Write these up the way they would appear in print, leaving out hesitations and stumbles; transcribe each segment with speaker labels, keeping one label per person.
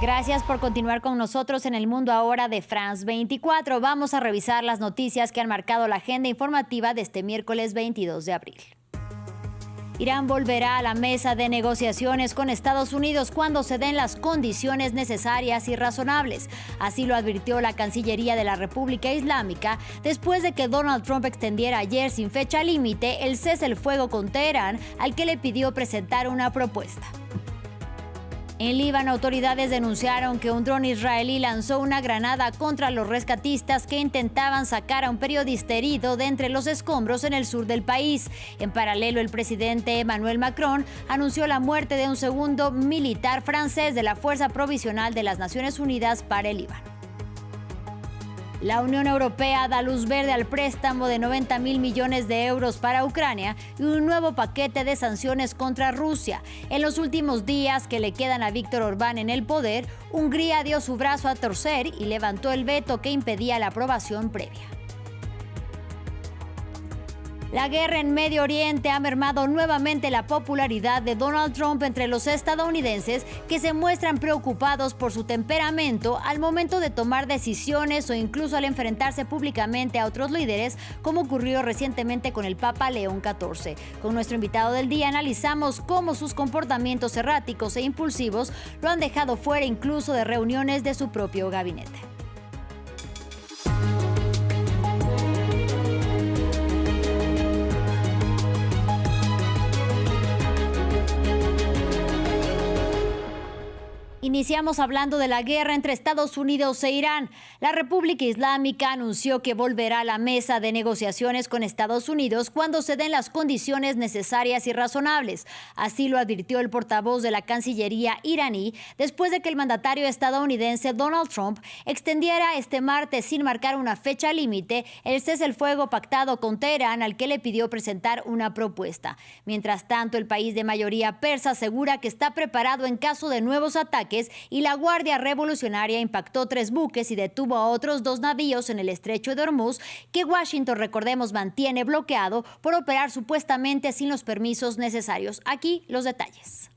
Speaker 1: Gracias por continuar con nosotros en El Mundo Ahora de France 24. Vamos a revisar las noticias que han marcado la agenda informativa de este miércoles 22 de abril. Irán volverá a la mesa de negociaciones con Estados Unidos cuando se den las condiciones necesarias y razonables. Así lo advirtió la Cancillería de la República Islámica después de que Donald Trump extendiera ayer sin fecha límite el cese el fuego con Teherán, al que le pidió presentar una propuesta. En Líbano, autoridades denunciaron que un dron israelí lanzó una granada contra los rescatistas que intentaban sacar a un periodista herido de entre los escombros en el sur del país. En paralelo, el presidente Emmanuel Macron anunció la muerte de un segundo militar francés de la Fuerza Provisional de las Naciones Unidas para el Líbano. La Unión Europea da luz verde al préstamo de 90.000 millones de euros para Ucrania y un nuevo paquete de sanciones contra Rusia. En los últimos días que le quedan a Víctor Orbán en el poder, Hungría dio su brazo a torcer y levantó el veto que impedía la aprobación previa. La guerra en Medio Oriente ha mermado nuevamente la popularidad de Donald Trump entre los estadounidenses, que se muestran preocupados por su temperamento al momento de tomar decisiones o incluso al enfrentarse públicamente a otros líderes, como ocurrió recientemente con el Papa León XIV. Con nuestro invitado del día analizamos cómo sus comportamientos erráticos e impulsivos lo han dejado fuera incluso de reuniones de su propio gabinete. Iniciamos hablando de la guerra entre Estados Unidos e Irán. La República Islámica anunció que volverá a la mesa de negociaciones con Estados Unidos cuando se den las condiciones necesarias y razonables. Así lo advirtió el portavoz de la Cancillería iraní después de que el mandatario estadounidense Donald Trump extendiera este martes, sin marcar una fecha límite, el cese el fuego pactado con Teherán, al que le pidió presentar una propuesta. Mientras tanto, el país de mayoría persa asegura que está preparado en caso de nuevos ataques, y la Guardia Revolucionaria impactó 3 buques y detuvo a otros 2 navíos en el estrecho de Hormuz, que Washington, recordemos, mantiene bloqueado por operar supuestamente sin los permisos necesarios. Aquí los detalles.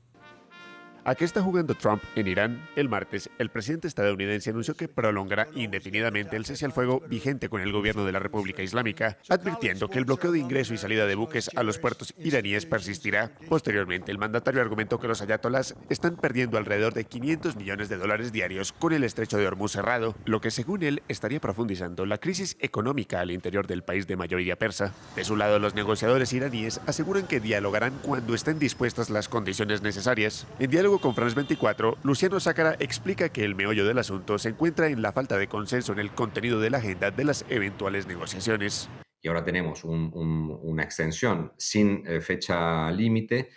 Speaker 2: ¿A qué está jugando Trump en Irán? El martes, el presidente estadounidense anunció que prolongará indefinidamente el cese al fuego vigente con el gobierno de la República Islámica, advirtiendo que el bloqueo de ingreso y salida de buques a los puertos iraníes persistirá. Posteriormente, el mandatario argumentó que los ayatolás están perdiendo alrededor de $500 millones diarios con el estrecho de Hormuz cerrado, lo que según él estaría profundizando la crisis económica al interior del país de mayoría persa. De su lado, los negociadores iraníes aseguran que dialogarán cuando estén dispuestas las condiciones necesarias. En diálogo con France 24, Luciano Sácara explica que el meollo del asunto se encuentra en la falta de consenso en el contenido de la agenda de las eventuales negociaciones.
Speaker 3: Y ahora tenemos una extensión sin fecha límite,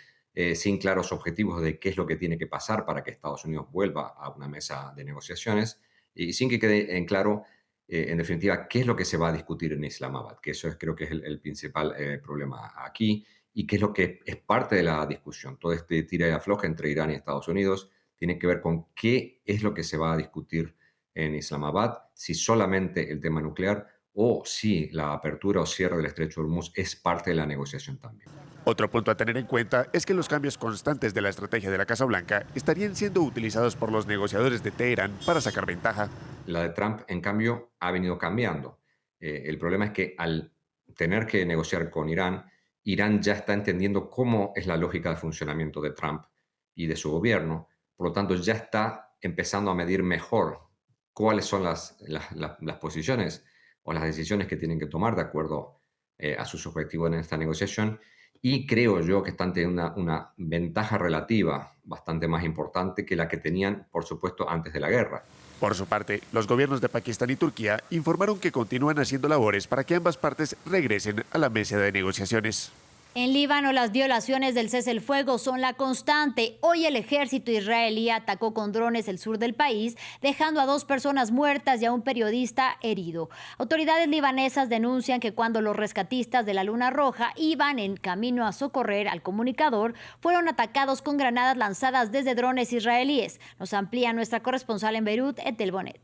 Speaker 3: sin claros objetivos de qué es lo que tiene que pasar para que Estados Unidos vuelva a una mesa de negociaciones, y sin que quede en claro, en definitiva, qué es lo que se va a discutir en Islamabad, que eso creo que es el principal problema aquí, y qué es lo que es parte de la discusión. Todo este tira y afloja entre Irán y Estados Unidos tiene que ver con qué es lo que se va a discutir en Islamabad, si solamente el tema nuclear o si la apertura o cierre del estrecho de Hormuz es parte de la negociación también.
Speaker 2: Otro punto a tener en cuenta es que los cambios constantes de la estrategia de la Casa Blanca estarían siendo utilizados por los negociadores de Teherán para sacar ventaja.
Speaker 3: La de Trump, en cambio, ha venido cambiando. El problema es que al tener que negociar con Irán ya está entendiendo cómo es la lógica de funcionamiento de Trump y de su gobierno. Por lo tanto, ya está empezando a medir mejor cuáles son las posiciones o las decisiones que tienen que tomar de acuerdo a sus objetivos en esta negociación. Y creo yo que están teniendo una ventaja relativa bastante más importante que la que tenían, por supuesto, antes de la guerra.
Speaker 2: Por su parte, los gobiernos de Pakistán y Turquía informaron que continúan haciendo labores para que ambas partes regresen a la mesa de negociaciones.
Speaker 1: En Líbano, las violaciones del cese el fuego son la constante. Hoy el ejército israelí atacó con drones el sur del país, dejando a 2 personas muertas y a un periodista herido. Autoridades libanesas denuncian que cuando los rescatistas de la Luna Roja iban en camino a socorrer al comunicador, fueron atacados con granadas lanzadas desde drones israelíes. Nos amplía nuestra corresponsal en Beirut, Etel Bonet.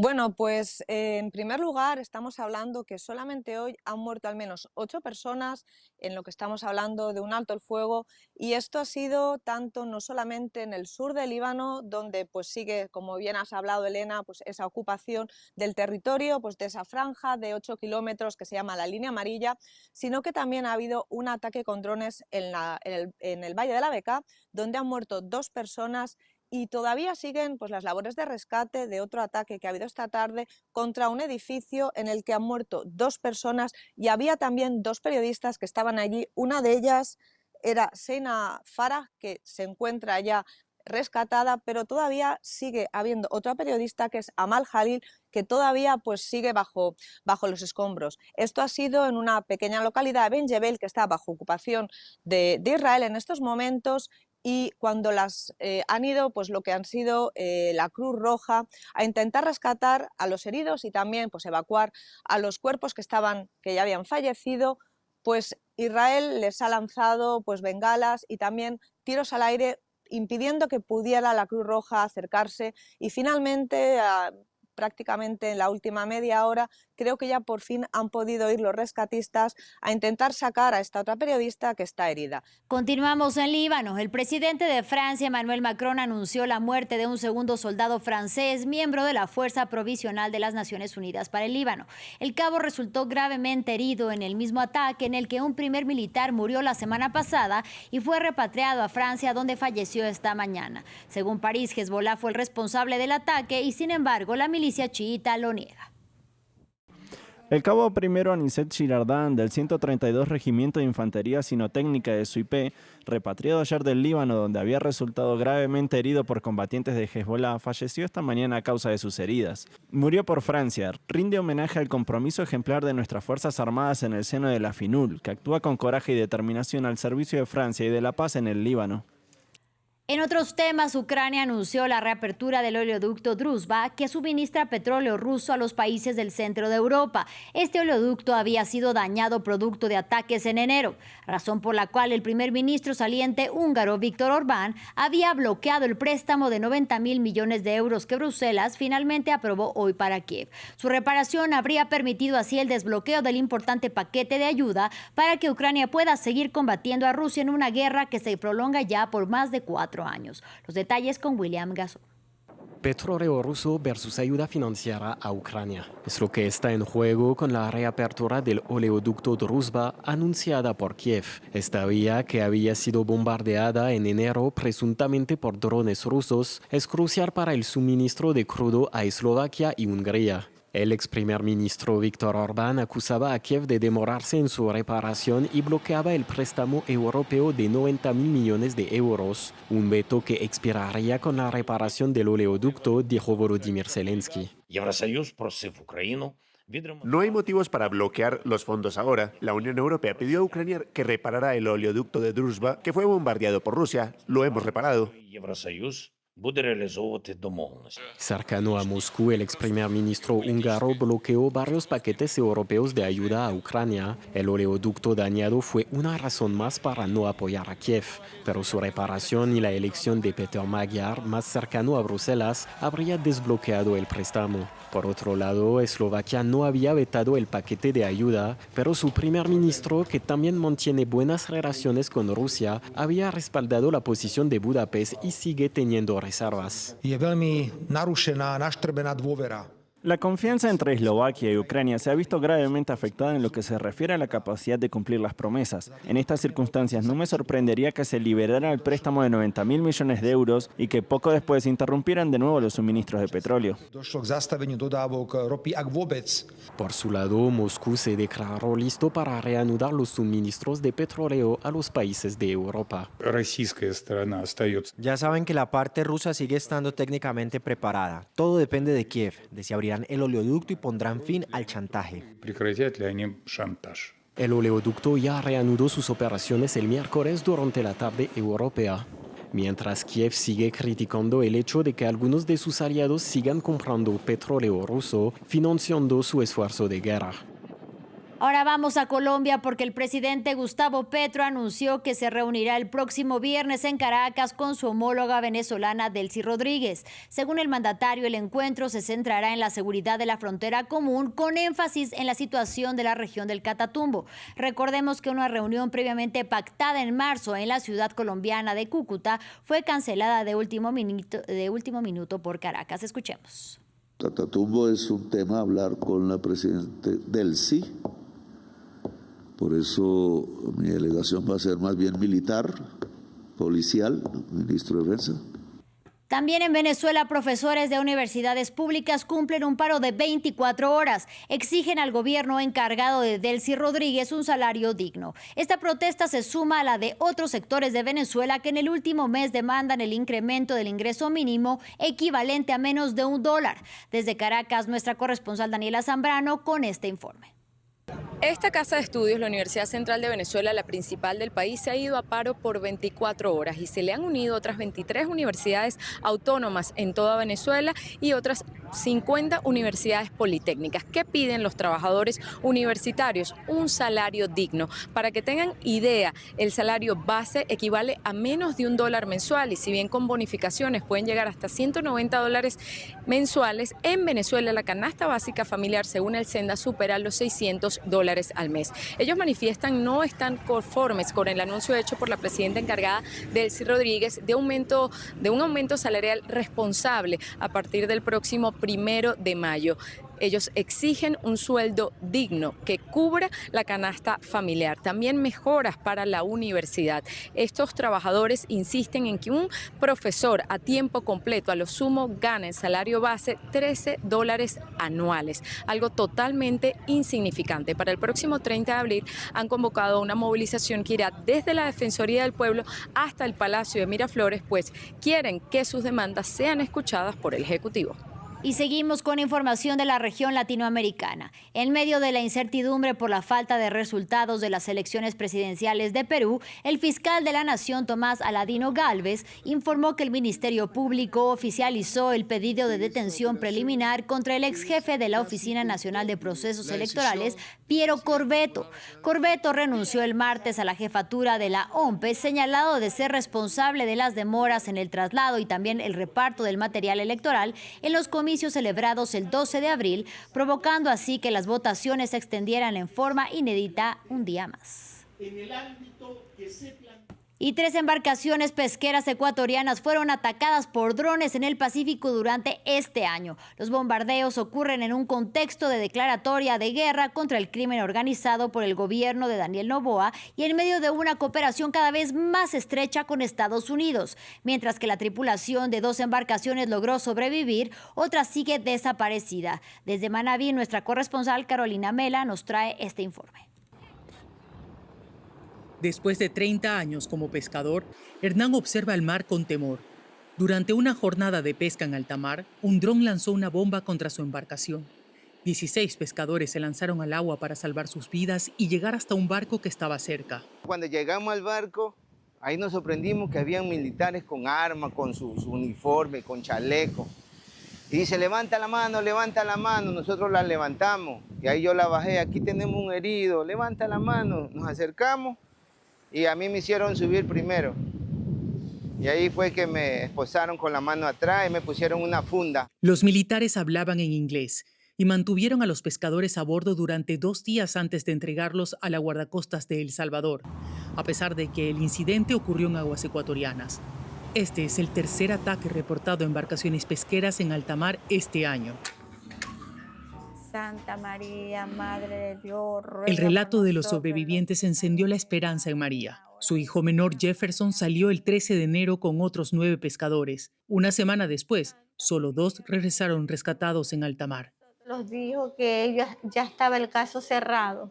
Speaker 4: Bueno, pues en primer lugar estamos hablando que solamente hoy han muerto al menos 8 personas, en lo que estamos hablando de un alto el fuego, y esto ha sido tanto no solamente en el sur del Líbano, donde pues sigue, como bien has hablado Elena, pues esa ocupación del territorio, pues de esa franja de 8 kilómetros que se llama la línea amarilla, sino que también ha habido un ataque con drones en el Valle de la Bekaa, donde han muerto 2 personas. Y todavía siguen pues, las labores de rescate de otro ataque que ha habido esta tarde contra un edificio en el que han muerto 2 personas y había también 2 periodistas que estaban allí. Una de ellas era Seina Farah, que se encuentra ya rescatada, pero todavía sigue habiendo otra periodista que es Amal Jalil, que todavía pues, sigue bajo los escombros. Esto ha sido en una pequeña localidad, Ben Jebel, que está bajo ocupación de Israel en estos momentos. Y cuando han ido, pues lo que han sido la Cruz Roja, a intentar rescatar a los heridos y también pues, evacuar a los cuerpos que ya habían fallecido, pues Israel les ha lanzado pues, bengalas y también tiros al aire, impidiendo que pudiera la Cruz Roja acercarse. Y finalmente, prácticamente en la última media hora, creo que ya por fin han podido ir los rescatistas a intentar sacar a esta otra periodista que está herida.
Speaker 1: Continuamos en Líbano. El presidente de Francia, Emmanuel Macron, anunció la muerte de un segundo soldado francés, miembro de la Fuerza Provisional de las Naciones Unidas para el Líbano. El cabo resultó gravemente herido en el mismo ataque en el que un primer militar murió la semana pasada y fue repatriado a Francia, donde falleció esta mañana. Según París, Hezbollah fue el responsable del ataque y, sin embargo, la milicia chiita lo niega.
Speaker 5: El cabo primero Anicet Girardin, del 132 Regimiento de Infantería Sinotécnica de Suipé, repatriado ayer del Líbano, donde había resultado gravemente herido por combatientes de Hezbollah, falleció esta mañana a causa de sus heridas. Murió por Francia. Rinde homenaje al compromiso ejemplar de nuestras Fuerzas Armadas en el seno de la FINUL, que actúa con coraje y determinación al servicio de Francia y de la paz en el Líbano.
Speaker 1: En otros temas, Ucrania anunció la reapertura del oleoducto Druzhba, que suministra petróleo ruso a los países del centro de Europa. Este oleoducto había sido dañado producto de ataques en enero, razón por la cual el primer ministro saliente húngaro, Viktor Orbán, había bloqueado el préstamo de 90.000 millones de euros que Bruselas finalmente aprobó hoy para Kiev. Su reparación habría permitido así el desbloqueo del importante paquete de ayuda para que Ucrania pueda seguir combatiendo a Rusia en una guerra que se prolonga ya por más de 4 años. Los detalles con William Gasol.
Speaker 6: Petróleo ruso versus ayuda financiera a Ucrania. Es lo que está en juego con la reapertura del oleoducto Druzhba anunciada por Kiev. Esta vía, que había sido bombardeada en enero presuntamente por drones rusos, es crucial para el suministro de crudo a Eslovaquia y Hungría. El ex primer ministro Viktor Orbán acusaba a Kiev de demorarse en su reparación y bloqueaba el préstamo europeo de 90.000 millones de euros, un veto que expiraría con la reparación del oleoducto, dijo Volodymyr Zelensky.
Speaker 2: No hay motivos para bloquear los fondos ahora. La Unión Europea pidió a Ucrania que reparara el oleoducto de Druzhba, que fue bombardeado por Rusia. Lo hemos reparado.
Speaker 6: Cercano a Moscú, el ex primer ministro húngaro bloqueó varios paquetes europeos de ayuda a Ucrania. El oleoducto dañado fue una razón más para no apoyar a Kiev, pero su reparación y la elección de Peter Magyar, más cercano a Bruselas, habría desbloqueado el préstamo. Por otro lado, Eslovaquia no había vetado el paquete de ayuda, pero su primer ministro, que también mantiene buenas relaciones con Rusia, había respaldado la posición de Budapest y sigue teniendo reservas.
Speaker 5: La confianza entre Eslovaquia y Ucrania se ha visto gravemente afectada en lo que se refiere a la capacidad de cumplir las promesas. En estas circunstancias no me sorprendería que se liberara el préstamo de 90.000 millones de euros y que poco después se interrumpieran de nuevo los suministros de petróleo.
Speaker 6: Por su lado, Moscú se declaró listo para reanudar los suministros de petróleo a los países de Europa.
Speaker 7: Ya saben que la parte rusa sigue estando técnicamente preparada. Todo depende de Kiev, de si abrirán el oleoducto y pondrán fin al chantaje.
Speaker 6: El oleoducto ya reanudó sus operaciones el miércoles durante la tarde europea, mientras Kiev sigue criticando el hecho de que algunos de sus aliados sigan comprando petróleo ruso, financiando su esfuerzo de guerra.
Speaker 1: Ahora vamos a Colombia porque el presidente Gustavo Petro anunció que se reunirá el próximo viernes en Caracas con su homóloga venezolana Delcy Rodríguez. Según el mandatario, el encuentro se centrará en la seguridad de la frontera común con énfasis en la situación de la región del Catatumbo. Recordemos que una reunión previamente pactada en marzo en la ciudad colombiana de Cúcuta fue cancelada de último minuto por Caracas. Escuchemos.
Speaker 8: Catatumbo es un tema a hablar con la presidenta Delcy. Por eso mi delegación va a ser más bien militar, policial, ministro de Defensa.
Speaker 1: También en Venezuela, profesores de universidades públicas cumplen un paro de 24 horas. Exigen al gobierno encargado de Delcy Rodríguez un salario digno. Esta protesta se suma a la de otros sectores de Venezuela que en el último mes demandan el incremento del ingreso mínimo equivalente a menos de $1. Desde Caracas, nuestra corresponsal Daniela Zambrano con este informe.
Speaker 9: Esta casa de estudios, la Universidad Central de Venezuela, la principal del país, se ha ido a paro por 24 horas y se le han unido otras 23 universidades autónomas en toda Venezuela y otras 50 universidades politécnicas. ¿Qué piden los trabajadores universitarios? Un salario digno. Para que tengan idea, el salario base equivale a menos de $1 mensual y si bien con bonificaciones pueden llegar hasta $190 mensuales, en Venezuela la canasta básica familiar, según el SENDA, supera los $600 al mes. Ellos manifiestan no están conformes con el anuncio hecho por la presidenta encargada Delcy Rodríguez de un aumento salarial responsable a partir del próximo 1 de mayo. Ellos exigen un sueldo digno que cubra la canasta familiar, también mejoras para la universidad. Estos trabajadores insisten en que un profesor a tiempo completo a lo sumo gana en salario base $13 anuales, algo totalmente insignificante. Para el próximo 30 de abril han convocado una movilización que irá desde la Defensoría del Pueblo hasta el Palacio de Miraflores, pues quieren que sus demandas sean escuchadas por el Ejecutivo.
Speaker 1: Y seguimos con información de la región latinoamericana. En medio de la incertidumbre por la falta de resultados de las elecciones presidenciales de Perú, el fiscal de la Nación, Tomás Aladino Gálvez, informó que el Ministerio Público oficializó el pedido de detención preliminar contra el ex jefe de la Oficina Nacional de Procesos Electorales, Piero Corvetto. Corvetto renunció el martes a la jefatura de la OMPE, señalado de ser responsable de las demoras en el traslado y también el reparto del material electoral en los comicios celebrados el 12 de abril, provocando así que las votaciones se extendieran en forma inédita un día más. Y 3 embarcaciones pesqueras ecuatorianas fueron atacadas por drones en el Pacífico durante este año. Los bombardeos ocurren en un contexto de declaratoria de guerra contra el crimen organizado por el gobierno de Daniel Noboa y en medio de una cooperación cada vez más estrecha con Estados Unidos. Mientras que la tripulación de 2 embarcaciones logró sobrevivir, otra sigue desaparecida. Desde Manabí, nuestra corresponsal Carolina Mela nos trae este informe.
Speaker 10: Después de 30 años como pescador, Hernán observa el mar con temor. Durante una jornada de pesca en alta mar, un dron lanzó una bomba contra su embarcación. 16 pescadores se lanzaron al agua para salvar sus vidas y llegar hasta un barco que estaba cerca.
Speaker 11: Cuando llegamos al barco, ahí nos sorprendimos que habían militares con armas, con su uniforme, con chaleco. Y dice, levanta la mano, nosotros la levantamos. Y ahí yo la bajé, aquí tenemos un herido, levanta la mano. Nos acercamos. Y a mí me hicieron subir primero. Y ahí fue que me esposaron con la mano atrás y me pusieron una funda.
Speaker 10: Los militares hablaban en inglés y mantuvieron a los pescadores a bordo durante 2 días antes de entregarlos a la guardacostas de El Salvador, a pesar de que el incidente ocurrió en aguas ecuatorianas. Este es el tercer ataque reportado a embarcaciones pesqueras en alta mar este año.
Speaker 12: Santa María, Madre de Dios, ruega
Speaker 10: El relato
Speaker 12: por
Speaker 10: de los
Speaker 12: nosotros,
Speaker 10: sobrevivientes encendió la esperanza en María. Su hijo menor Jefferson salió el 13 de enero con otros 9 pescadores. Una semana después, solo 2 regresaron rescatados en alta mar.
Speaker 12: Los dijo que ya estaba el caso cerrado,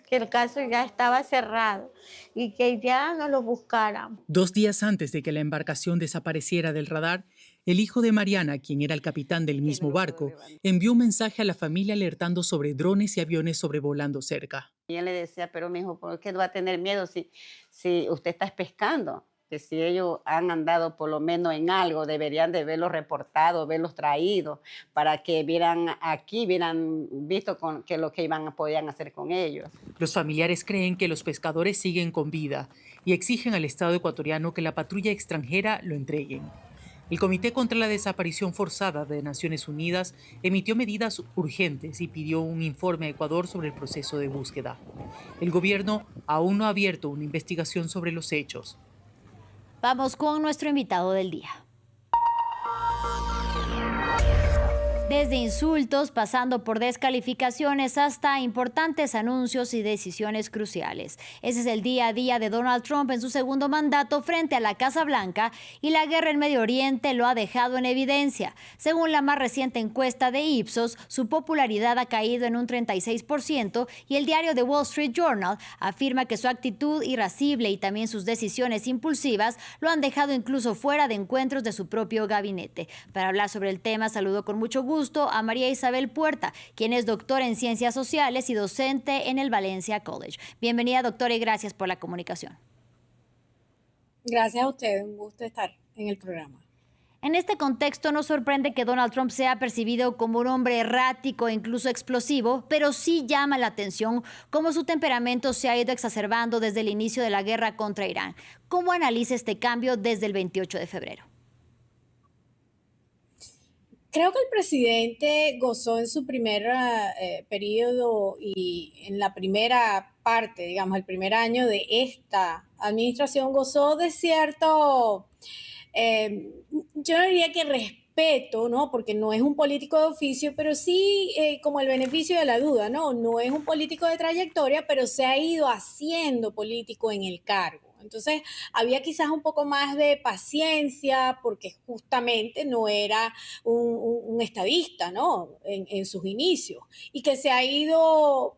Speaker 12: que el caso ya estaba cerrado y que ya no lo buscaran.
Speaker 10: 2 días antes de que la embarcación desapareciera del radar, el hijo de Mariana, quien era el capitán del mismo barco, envió un mensaje a la familia alertando sobre drones y aviones sobrevolando cerca.
Speaker 13: Y él le decía, pero mi hijo, ¿por qué no va a tener miedo si usted está pescando? que si ellos han andado por lo menos en algo, deberían de haberlos reportado, haberlos traído, para que vieran visto que lo que podían hacer con ellos.
Speaker 10: Los familiares creen que los pescadores siguen con vida y exigen al Estado ecuatoriano que la patrulla extranjera lo entreguen. El Comité contra la Desaparición Forzada de Naciones Unidas emitió medidas urgentes y pidió un informe a Ecuador sobre el proceso de búsqueda. El gobierno aún no ha abierto una investigación sobre los hechos.
Speaker 1: Vamos con nuestro invitado del día. Desde insultos, pasando por descalificaciones hasta importantes anuncios y decisiones cruciales. Ese es el día a día de Donald Trump en su segundo mandato frente a la Casa Blanca, y la guerra en Medio Oriente lo ha dejado en evidencia. Según la más reciente encuesta de Ipsos, su popularidad ha caído en un 36%, y el diario The Wall Street Journal afirma que su actitud irascible y también sus decisiones impulsivas lo han dejado incluso fuera de encuentros de su propio gabinete. Para hablar sobre el tema, saludo con mucho gusto a María Isabel Puerta, quien es doctora en Ciencias Sociales y docente en el Valencia College. Bienvenida, doctora, y gracias por la comunicación.
Speaker 14: Gracias a ustedes, un gusto estar en el programa.
Speaker 1: En este contexto, no sorprende que Donald Trump sea percibido como un hombre errático e incluso explosivo, pero sí llama la atención cómo su temperamento se ha ido exacerbando desde el inicio de la guerra contra Irán. ¿Cómo analiza este cambio desde el 28 de febrero?
Speaker 14: Creo que el presidente gozó en su primer periodo y en la primera parte, digamos, el primer año de esta administración, gozó de cierto, yo no diría que respeto, ¿no? Porque no es un político de oficio, pero sí como el beneficio de la duda, ¿no? No es un político de trayectoria, pero se ha ido haciendo político en el cargo. Entonces, había quizás un poco más de paciencia porque justamente no era un estadista, ¿no? En sus inicios, y que se ha ido,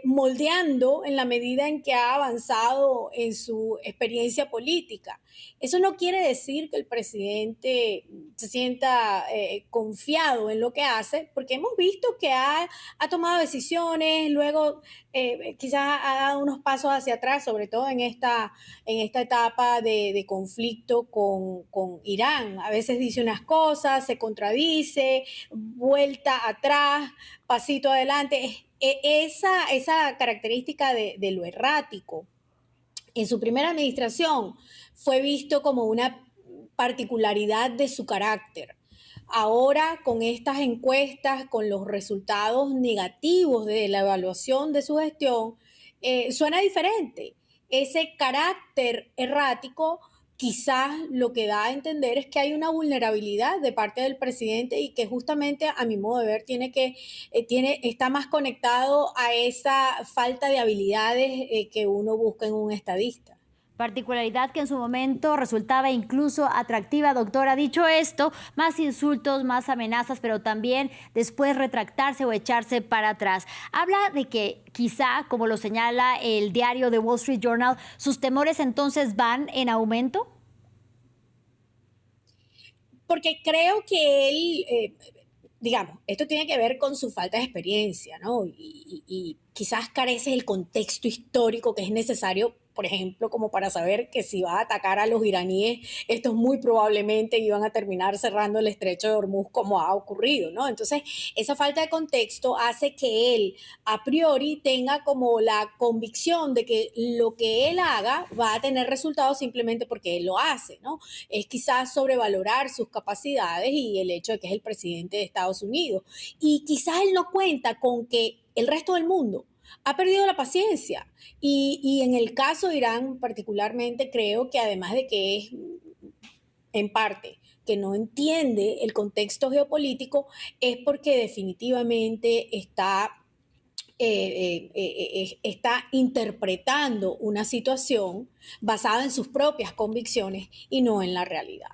Speaker 14: moldeando en la medida en que ha avanzado en su experiencia política. Eso no quiere decir que el presidente se sienta confiado en lo que hace, porque hemos visto que ha tomado decisiones, luego quizás ha dado unos pasos hacia atrás, sobre todo en esta etapa de conflicto con Irán. A veces dice unas cosas, se contradice, vuelta atrás, pasito adelante. Esa característica de lo errático en su primera administración fue visto como una particularidad de su carácter. Ahora, con estas encuestas, con los resultados negativos de la evaluación de su gestión, suena diferente. Ese carácter errático quizás lo que da a entender es que hay una vulnerabilidad de parte del presidente y que justamente, a mi modo de ver, está más conectado a esa falta de habilidades que uno busca en un estadista.
Speaker 1: Particularidad que en su momento resultaba incluso atractiva, doctora. Dicho esto, más insultos, más amenazas, pero también después retractarse o echarse para atrás. Habla de que quizá, como lo señala el diario The Wall Street Journal, sus temores entonces van en aumento.
Speaker 14: Porque creo que él, esto tiene que ver con su falta de experiencia, ¿no? Y quizás carece del contexto histórico que es necesario, por ejemplo, como para saber que si va a atacar a los iraníes, estos muy probablemente iban a terminar cerrando el estrecho de Hormuz, como ha ocurrido, ¿no? Entonces, esa falta de contexto hace que él, a priori, tenga como la convicción de que lo que él haga va a tener resultados simplemente porque él lo hace, ¿no? Es quizás sobrevalorar sus capacidades y el hecho de que es el presidente de Estados Unidos. Y quizás él no cuenta con que el resto del mundo ha perdido la paciencia y en el caso de Irán particularmente creo que además de que es en parte que no entiende el contexto geopolítico es porque definitivamente está interpretando una situación basada en sus propias convicciones y no en la realidad.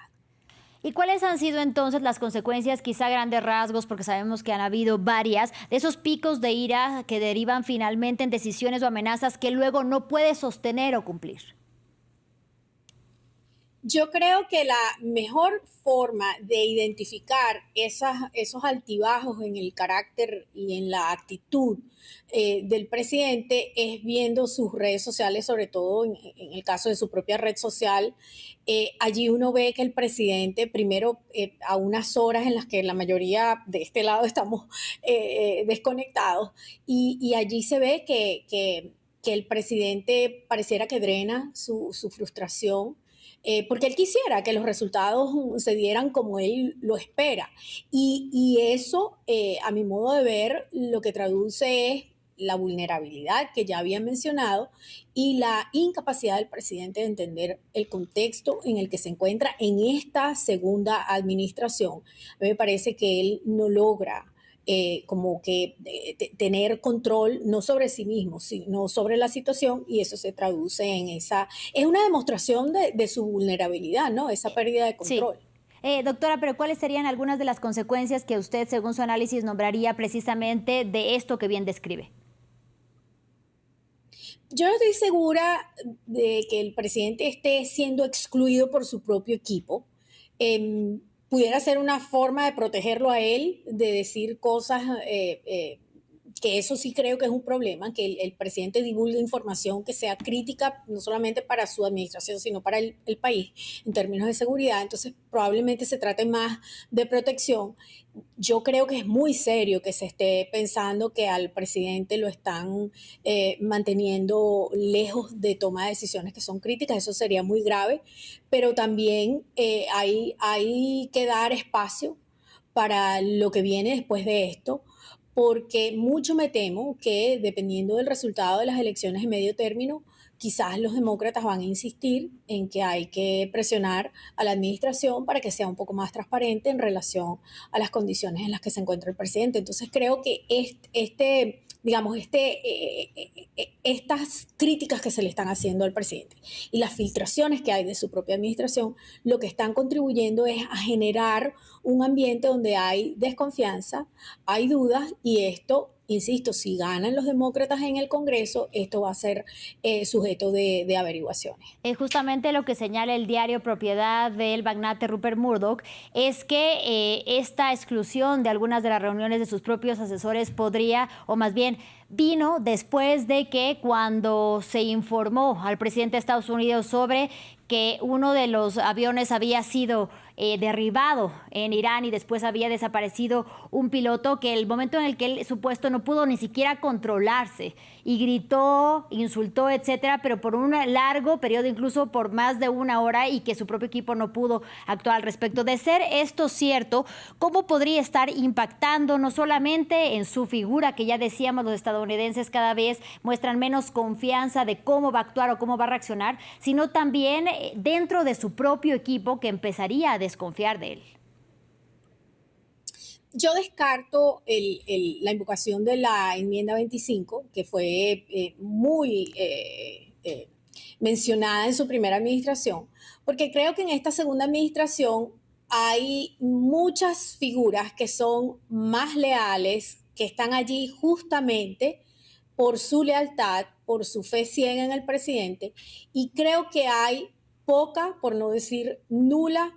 Speaker 1: ¿Y cuáles han sido entonces las consecuencias, quizá a grandes rasgos, porque sabemos que han habido varias, de esos picos de ira que derivan finalmente en decisiones o amenazas que luego no puede sostener o cumplir?
Speaker 14: Yo creo que la mejor forma de identificar esos altibajos en el carácter y en la actitud del presidente es viendo sus redes sociales, sobre todo en el caso de su propia red social. Allí uno ve que el presidente, primero, a unas horas en las que la mayoría de este lado estamos desconectados, y allí se ve que el presidente pareciera que drena su frustración, porque él quisiera que los resultados se dieran como él lo espera. Y eso, a mi modo de ver, lo que traduce es la vulnerabilidad que ya había mencionado y la incapacidad del presidente de entender el contexto en el que se encuentra en esta segunda administración. A mí me parece que él no logra como que tener control no sobre sí mismo, sino sobre la situación, y eso se traduce en es una demostración de su vulnerabilidad, ¿no? Esa pérdida de control.
Speaker 1: Sí. Doctora, pero ¿cuáles serían algunas de las consecuencias que usted, según su análisis, nombraría precisamente de esto que bien describe?
Speaker 14: Yo no estoy segura de que el presidente esté siendo excluido por su propio equipo. Pudiera ser una forma de protegerlo a él, de decir cosas que eso sí creo que es un problema, que el presidente divulgue información que sea crítica, no solamente para su administración, sino para el país en términos de seguridad. Entonces, probablemente se trate más de protección. Yo creo que es muy serio que se esté pensando que al presidente lo están manteniendo lejos de toma de decisiones que son críticas. Eso sería muy grave, pero también hay que dar espacio para lo que viene después de esto, porque mucho me temo que dependiendo del resultado de las elecciones de medio término, quizás los demócratas van a insistir en que hay que presionar a la administración para que sea un poco más transparente en relación a las condiciones en las que se encuentra el presidente. Entonces creo que estas críticas que se le están haciendo al presidente y las filtraciones que hay de su propia administración, lo que están contribuyendo es a generar un ambiente donde hay desconfianza, hay dudas, y esto, insisto, si ganan los demócratas en el Congreso, esto va a ser sujeto de averiguaciones.
Speaker 1: Justamente lo que señala el diario propiedad del magnate Rupert Murdoch es que esta exclusión de algunas de las reuniones de sus propios asesores podría, o más bien vino después de que cuando se informó al presidente de Estados Unidos sobre que uno de los aviones había sido derribado en Irán y después había desaparecido un piloto, que el momento en el que él supuesto no pudo ni siquiera controlarse y gritó, insultó, etcétera, pero por un largo periodo, incluso por más de una hora, y que su propio equipo no pudo actuar al respecto. De ser esto cierto, ¿cómo podría estar impactando no solamente en su figura, que ya decíamos los estadounidenses cada vez muestran menos confianza de cómo va a actuar o cómo va a reaccionar, sino también dentro de su propio equipo, que empezaría a desconfiar de él?
Speaker 14: Yo descarto la invocación de la enmienda 25, que fue muy mencionada en su primera administración, porque creo que en esta segunda administración hay muchas figuras que son más leales, que están allí justamente por su lealtad, por su fe ciega en el presidente, y creo que hay poca, por no decir nula,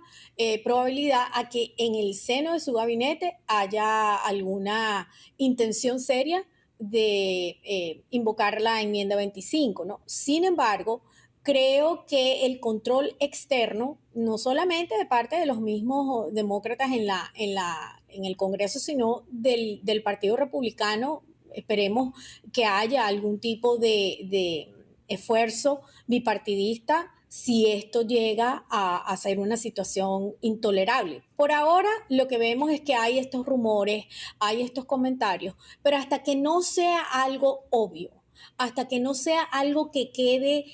Speaker 14: probabilidad a que en el seno de su gabinete haya alguna intención seria de invocar la enmienda 25, ¿no? Sin embargo, creo que el control externo, no solamente de parte de los mismos demócratas en el Congreso, sino del Partido Republicano, esperemos que haya algún tipo de esfuerzo bipartidista si esto llega a ser una situación intolerable. Por ahora lo que vemos es que hay estos rumores, hay estos comentarios, pero hasta que no sea algo obvio, hasta que no sea algo que quede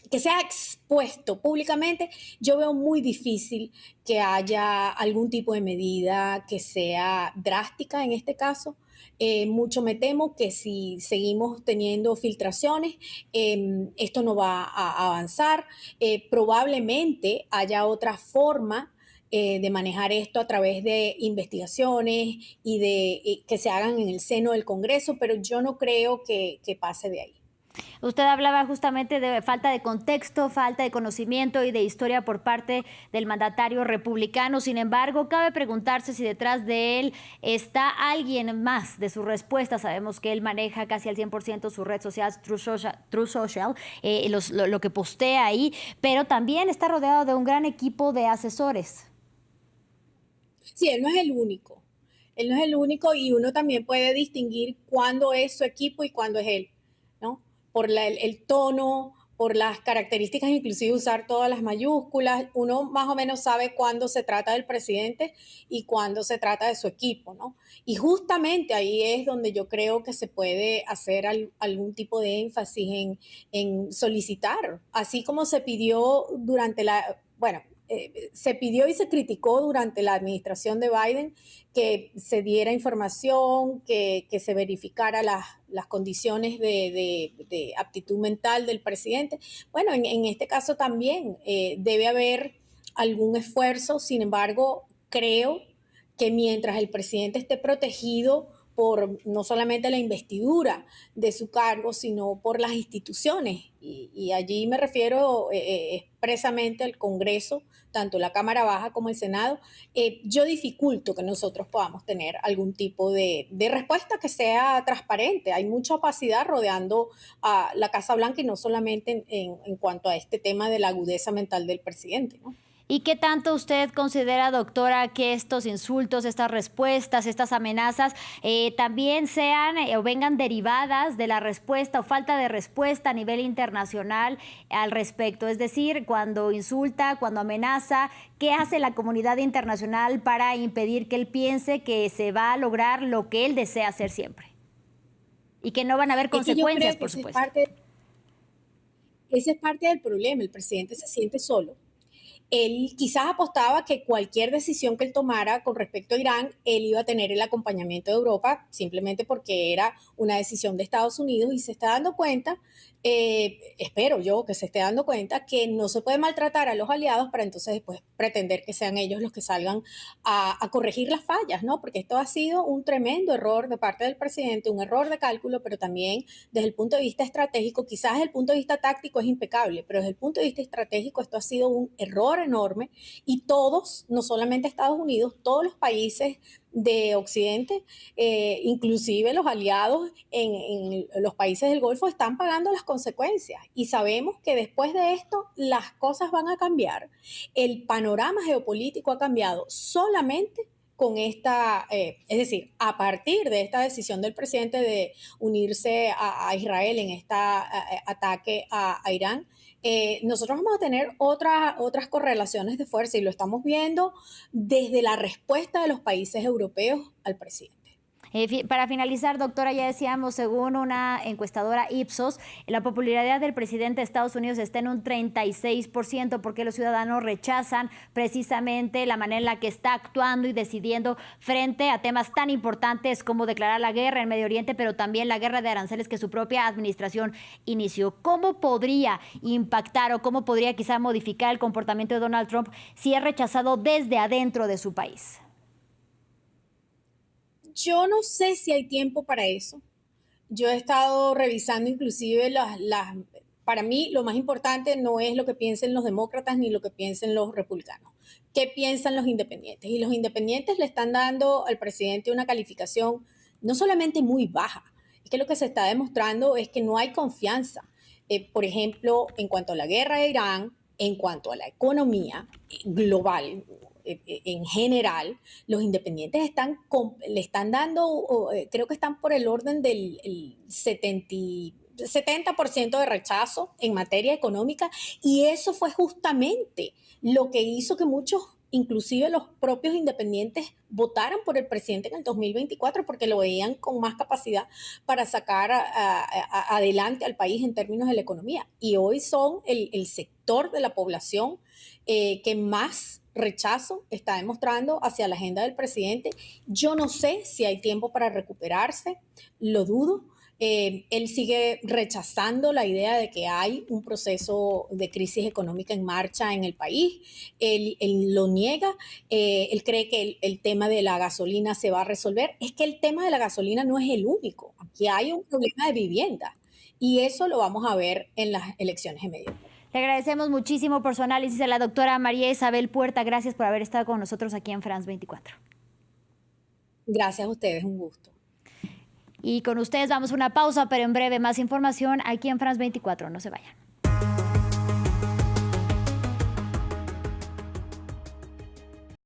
Speaker 14: que sea expuesto públicamente, yo veo muy difícil que haya algún tipo de medida que sea drástica en este caso. Mucho me temo que si seguimos teniendo filtraciones, esto no va a avanzar. Probablemente haya otra forma de manejar esto a través de investigaciones y que se hagan en el seno del Congreso, pero yo no creo que pase de ahí.
Speaker 1: Usted hablaba justamente de falta de contexto, falta de conocimiento y de historia por parte del mandatario republicano. Sin embargo, cabe preguntarse si detrás de él está alguien más de su respuesta. Sabemos que él maneja casi al 100% su red social, True Social, lo que postea ahí, pero también está rodeado de un gran equipo de asesores.
Speaker 14: Sí, él no es el único. Él no es el único y uno también puede distinguir cuándo es su equipo y cuándo es él, ¿no? Por el tono, por las características, inclusive usar todas las mayúsculas, uno más o menos sabe cuándo se trata del presidente y cuándo se trata de su equipo, ¿no? Y justamente ahí es donde yo creo que se puede hacer algún tipo de énfasis en solicitar, así como se pidió durante se pidió y se criticó durante la administración de Biden que se diera información, que se verificara las condiciones de aptitud mental del presidente. Bueno, en este caso también debe haber algún esfuerzo. Sin embargo, creo que mientras el presidente esté protegido por no solamente la investidura de su cargo, sino por las instituciones. Y allí me refiero expresamente al Congreso, tanto la Cámara Baja como el Senado. Yo dificulto que nosotros podamos tener algún tipo de respuesta que sea transparente. Hay mucha opacidad rodeando a la Casa Blanca y no solamente en cuanto a este tema de la agudeza mental del presidente, ¿no?
Speaker 1: ¿Y qué tanto usted considera, doctora, que estos insultos, estas respuestas, estas amenazas también sean o vengan derivadas de la respuesta o falta de respuesta a nivel internacional al respecto? Es decir, cuando insulta, cuando amenaza, ¿qué hace la comunidad internacional para impedir que él piense que se va a lograr lo que él desea hacer siempre? Y que no van a haber consecuencias, por supuesto.
Speaker 14: Esa es parte del problema. El presidente se siente solo. Él quizás apostaba que cualquier decisión que él tomara con respecto a Irán, él iba a tener el acompañamiento de Europa, simplemente porque era una decisión de Estados Unidos, y se está dando cuenta, espero yo que se esté dando cuenta, que no se puede maltratar a los aliados para entonces después pretender que sean ellos los que salgan a corregir las fallas, ¿no? Porque esto ha sido un tremendo error de parte del presidente, un error de cálculo, pero también desde el punto de vista estratégico. Quizás desde el punto de vista táctico es impecable, pero desde el punto de vista estratégico esto ha sido un error enorme, y todos, no solamente Estados Unidos, todos los países de Occidente, inclusive los aliados en los países del Golfo, están pagando las consecuencias, y sabemos que después de esto las cosas van a cambiar. El panorama geopolítico ha cambiado solamente con esta, es decir, a partir de esta decisión del presidente de unirse a Israel en este ataque a Irán. Nosotros vamos a tener otras correlaciones de fuerza, y lo estamos viendo desde la respuesta de los países europeos al presidente.
Speaker 1: Para finalizar, doctora, ya decíamos, según una encuestadora Ipsos, la popularidad del presidente de Estados Unidos está en un 36%, porque los ciudadanos rechazan precisamente la manera en la que está actuando y decidiendo frente a temas tan importantes como declarar la guerra en Medio Oriente, pero también la guerra de aranceles que su propia administración inició. ¿Cómo podría impactar o cómo podría quizá modificar el comportamiento de Donald Trump si es rechazado desde adentro de su país?
Speaker 14: Yo no sé si hay tiempo para eso. Yo he estado revisando inclusive para mí lo más importante no es lo que piensen los demócratas ni lo que piensen los republicanos. ¿Qué piensan los independientes? Y los independientes le están dando al presidente una calificación no solamente muy baja, es que lo que se está demostrando es que no hay confianza. Por ejemplo, en cuanto a la guerra de Irán, en cuanto a la economía global, en general, los independientes le están dando, creo que están por el orden del 70% de rechazo en materia económica, y eso fue justamente lo que hizo que muchos, inclusive los propios independientes, votaran por el presidente en el 2024, porque lo veían con más capacidad para sacar adelante al país en términos de la economía. Y hoy son el sector de la población que más rechazo está demostrando hacia la agenda del presidente. Yo no sé si hay tiempo para recuperarse, lo dudo. Él sigue rechazando la idea de que hay un proceso de crisis económica en marcha en el país. Él lo niega. Él cree que el tema de la gasolina se va a resolver. Es que el tema de la gasolina no es el único. Aquí hay un problema de vivienda. y eso lo vamos a ver en las elecciones de medio.
Speaker 1: Le agradecemos muchísimo por su análisis a la doctora María Isabel Puerta. Gracias por haber estado con nosotros aquí en France 24.
Speaker 14: Gracias a ustedes, un gusto.
Speaker 1: Y con ustedes vamos a una pausa, pero en breve más información aquí en France 24. No se vayan.